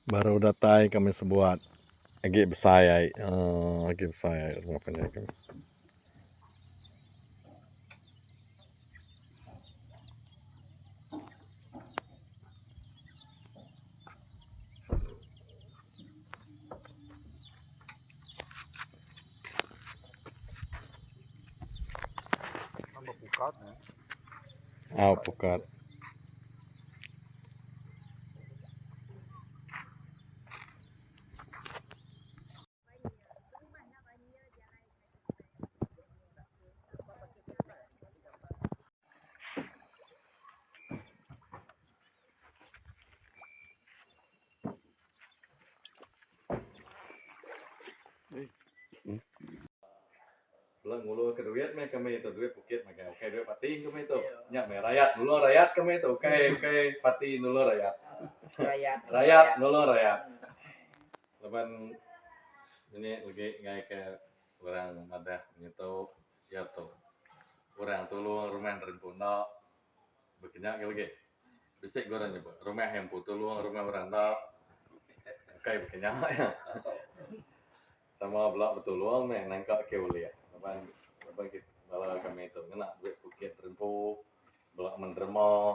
Baru datai kami sebuat agi besayai, agi besayai ngapain kami. Pukat. Belum ngulu ke duit me kami itu duit bukit maka oke duit pati kami itu nyak me rakyat dulu rakyat kami itu oke pati dulu rakyat rakyat dulu rakyat leban ini lagi ngai ke orang ada gitu ya tuh orang tulung rumah rimpuno bekenyak lagi bisik gue nyebut rumah yang putulung rumah beranda oke bekenyak ya sama belak betulung me nangka ke ulia leban kita kalau kami itu kena duit bukit rimpu belak menderma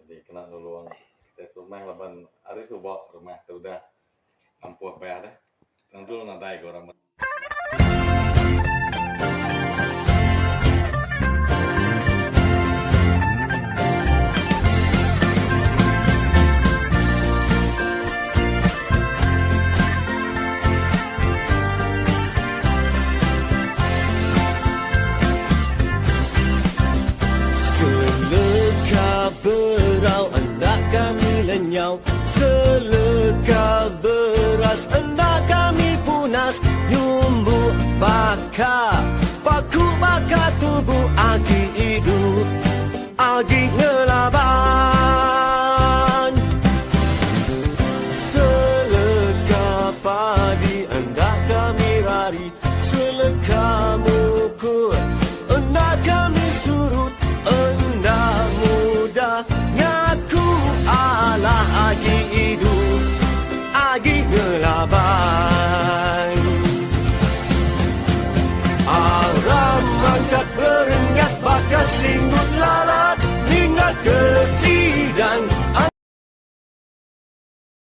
jadi kena dulu kita rumah leban hari subak rumah itu udah ampuh bayar deh tentu nanti orang berau hendak kami lenyau, seleka beras hendak kami punas, nyumbu bakar, paku bakar tubuh agi hidup, agi